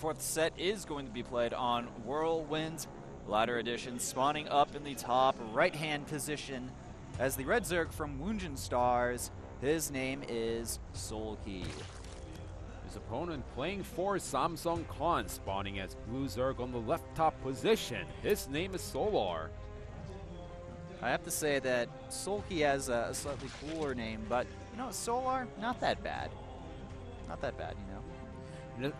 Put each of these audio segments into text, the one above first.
fourth set is going to be played on Whirlwind Ladder Edition, spawning up in the top right-hand position as the red Zerg from WOONGJIN Stars. His name is SoulKey. His opponent playing for Samsung Khan, spawning as blue Zerg on the left top position. His name is Solar. I have to say that SoulKey has a slightly cooler name, but you know, Solar, not that bad. Not that bad, you know.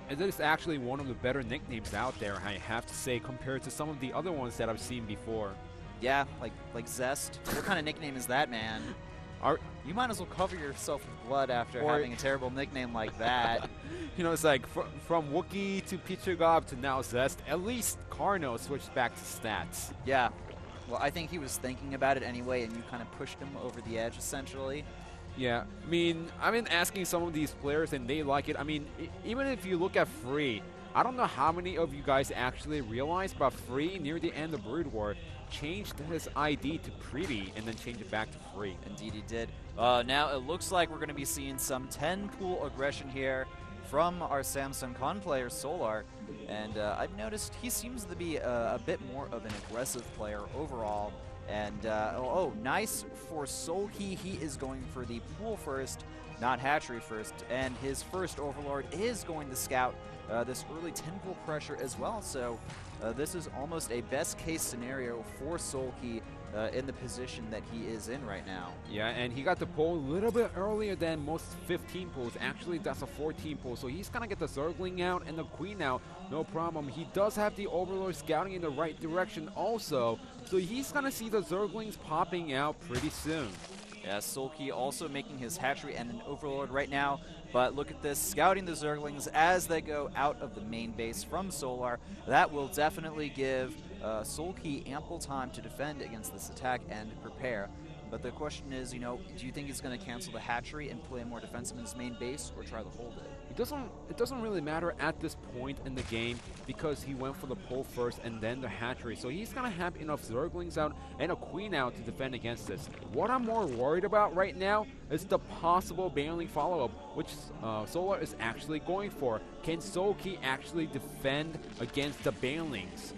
It is actually one of the better nicknames out there, I have to say, compared to some of the other ones that I've seen before. Yeah, like Zest. What kind of nickname is that, man? You might as well cover yourself with blood after having a terrible nickname like that. You know, it's like from Wookiee to Pichagov to now Zest. At least Carno switched back to stats. Yeah. Well, I think he was thinking about it anyway, and you kind of pushed him over the edge, essentially. Yeah, I mean, I've been asking some of these players, and they like it. I mean, even if you look at Free, I don't know how many of you guys actually realize, but Free, near the end of Brood War, changed his ID to Pretty and then changed it back to Free. Indeed he did. Now it looks like we're going to be seeing some 10-pool aggression here from our Samsung Khan player, Solar. And I've noticed he seems to be a bit more of an aggressive player overall. And, nice for SoulKey. He is going for the pool first, not hatchery first. And his first Overlord is going to scout this early 10-pool pressure as well. So this is almost a best-case scenario for SoulKey in the position that he is in right now. Yeah, and he got the pull a little bit earlier than most 15 pulls. Actually, that's a 14 pull. So he's going to get the Zergling out and the Queen out. No problem. He does have the Overlord scouting in the right direction also. So he's going to see the Zerglings popping out pretty soon. Yeah, SoulKey also making his hatchery and an Overlord right now. But look at this, scouting the Zerglings as they go out of the main base from Solar. That will definitely give SoulKey ample time to defend against this attack and prepare. But the question is, you know, do you think he's going to cancel the hatchery and play more defensive in his main base, or try to hold it? It doesn't really matter at this point in the game because he went for the pull first and then the hatchery. So he's going to have enough Zerglings out and a Queen out to defend against this. What I'm more worried about right now is the possible Baneling follow-up, which Solar is actually going for. Can SoulKey actually defend against the Banelings?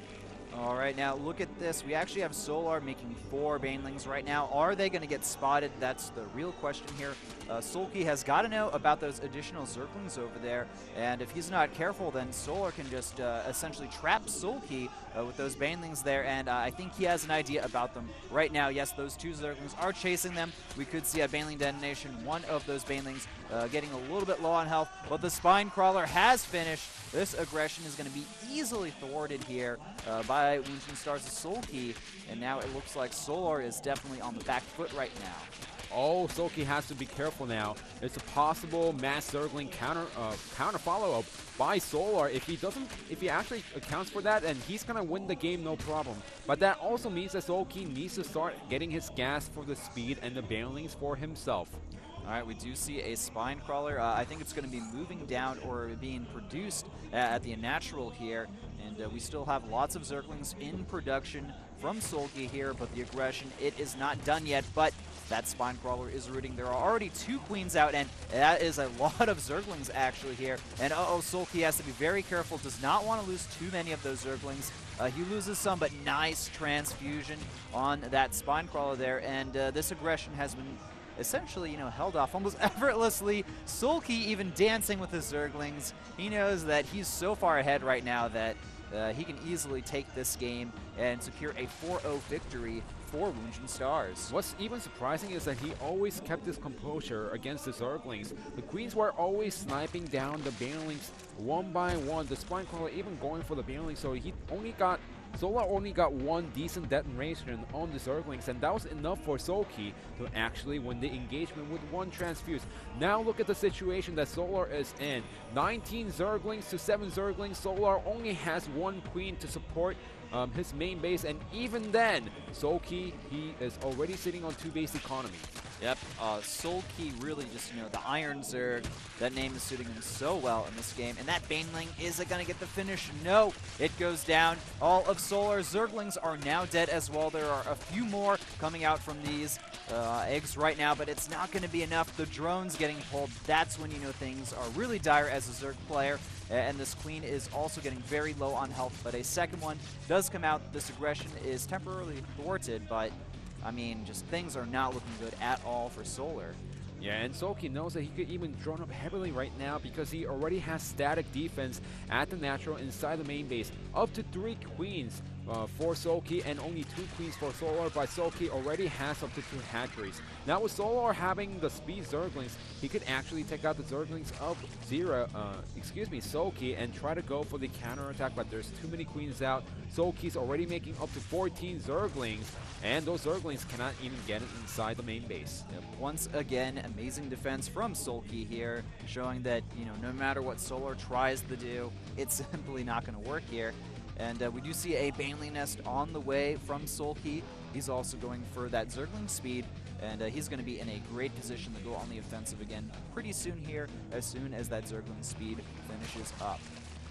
All right, now look at this. We actually have Solar making 4 Banelings right now. Are they going to get spotted? That's the real question here. SoulKey has got to know about those additional Zerglings over there, and if he's not careful, then Solar can just essentially trap SoulKey with those Banelings there, and I think he has an idea about them right now. Yes, those 2 Zerglings are chasing them. We could see a Baneling detonation, one of those Banelings getting a little bit low on health, but the Spine Crawler has finished. This aggression is going to be easily thwarted here by WOONGJIN Stars' SoulKey, and now it looks like Solar is definitely on the back foot right now. Oh, SoulKey has to be careful now. It's a possible mass Zergling counter follow-up by Solar. If he actually accounts for that, then he's gonna win the game, no problem. But that also means that SoulKey needs to start getting his gas for the speed and the Banelings for himself. All right, we do see a Spine Crawler. I think it's going to be moving down or being produced at the Unnatural here. And we still have lots of Zerglings in production from SoulKey here, but the aggression, it is not done yet. But that Spine Crawler is rooting. There are already 2 Queens out, and that is a lot of Zerglings actually here. And SoulKey has to be very careful, does not want to lose too many of those Zerglings. He loses some, but nice transfusion on that Spine Crawler there. And this aggression has been essentially, you know, held off almost effortlessly. SoulKey even dancing with his Zerglings. He knows that he's so far ahead right now that he can easily take this game and secure a 4-0 victory for WOONGJIN Stars. What's even surprising is that he always kept his composure against the Zerglings. The Queens were always sniping down the Banelings one by one. The Spine Crawler even going for the Banelings, so Solar only got 1 decent detonation on the Zerglings, and that was enough for SoulKey to actually win the engagement with 1 transfuse. Now look at the situation that Solar is in. 19 Zerglings to 7 Zerglings. Solar only has 1 Queen to support his main base, and even then, SoulKey, he is already sitting on 2 base economy. Yep, SoulKey really just, the Iron Zerg, that name is suiting him so well in this game. And that Baneling, is it going to get the finish? No, it goes down. All of Solar's Zerglings are now dead as well. There are a few more coming out from these eggs right now, but it's not going to be enough. The drone's getting pulled. That's when you know things are really dire as a Zerg player. And this Queen is also getting very low on health, but a second one does come out. This aggression is temporarily thwarted, but I mean, just things are not looking good at all for Solar. Yeah, and SoulKey knows that he could even drone up heavily right now because he already has static defense at the natural inside the main base. Up to 3 queens for SoulKey and only 2 queens for Solar, but SoulKey already has up to 2 hatcheries. Now with Solar having the speed Zerglings, he could actually take out the Zerglings of SoulKey and try to go for the counterattack, but there's too many queens out. SoulKey's already making up to 14 Zerglings, and those Zerglings cannot even get it inside the main base. Yep. Once again, amazing defense from SoulKey here, showing that, no matter what Solar tries to do, it's simply not going to work here. And we do see a Baneling nest on the way from SoulKey. He's also going for that Zergling speed, and he's going to be in a great position to go on the offensive again pretty soon here, as soon as that Zergling speed finishes up.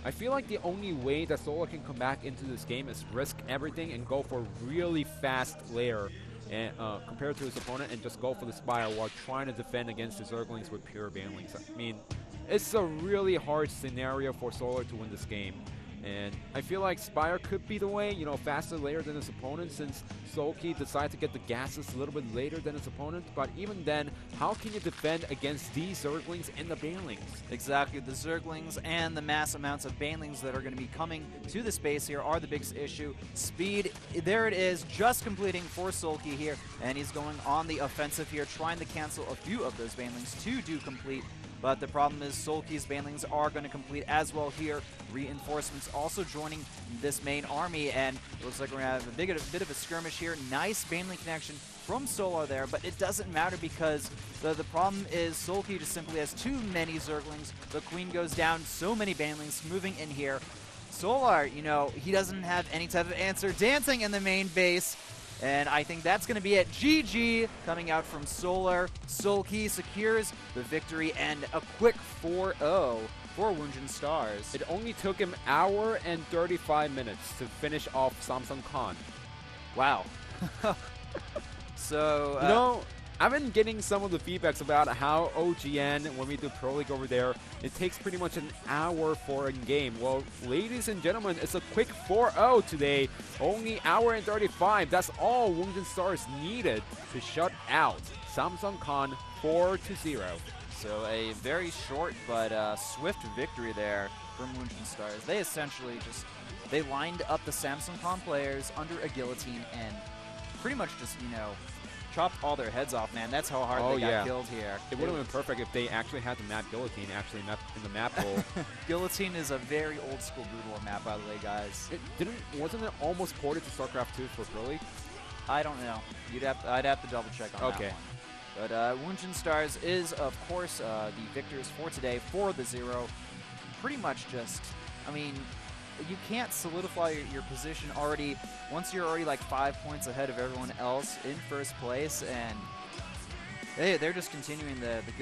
I feel like the only way that Solar can come back into this game is risk everything and go for really fast lair and, compared to his opponent, and just go for the Spire while trying to defend against the Zerglings with pure Banelings. I mean, it's a really hard scenario for Solar to win this game. And I feel like Spire could be the way, faster later than his opponent, since SoulKey decided to get the gases a little bit later than his opponent. But even then, how can you defend against these Zerglings and the Banelings? Exactly, the Zerglings and the mass amounts of Banelings that are going to be coming to the space here are the biggest issue. Speed, there it is, just completing for SoulKey here, and he's going on the offensive here, trying to cancel a few of those Banelings to do complete. But the problem is SoulKey's Banelings are going to complete as well here. Reinforcements also joining this main army, and it looks like we're going to have a bit of a skirmish here. Nice Baneling connection from Solar there, but it doesn't matter because the problem is SoulKey just simply has too many Zerglings. The Queen goes down, so many Banelings moving in here. Solar, he doesn't have any type of answer dancing in the main base. And I think that's going to be it. GG coming out from Solar. SoulKey secures the victory and a quick 4-0 for WOONGJIN Stars. It only took him 1 hour and 35 minutes to finish off Samsung Khan. Wow. So, I've been getting some of the feedbacks about how OGN, when we do Pro League over there, it takes pretty much 1 hour for a game. Well, ladies and gentlemen, it's a quick 4-0 today. Only 1 hour and 35. That's all WOONGJIN Stars needed to shut out Samsung Khan 4-0. So a very short but swift victory there from WOONGJIN Stars. They essentially they lined up the Samsung Khan players under a guillotine and pretty much just, chopped all their heads off, man. That's how hard they got killed here. It would have been perfect if they actually had the map Guillotine actually in the map hole. Guillotine is a very old school Brood War map, by the way, guys. Wasn't it almost ported to Starcraft2 for Pro League? I don't know. I'd have to double check on that one. But WOONGJIN Stars is, of course, the victors for today for the 0. Pretty much just, you can't solidify your position already once you're already like 5 points ahead of everyone else in first place, and they're just continuing the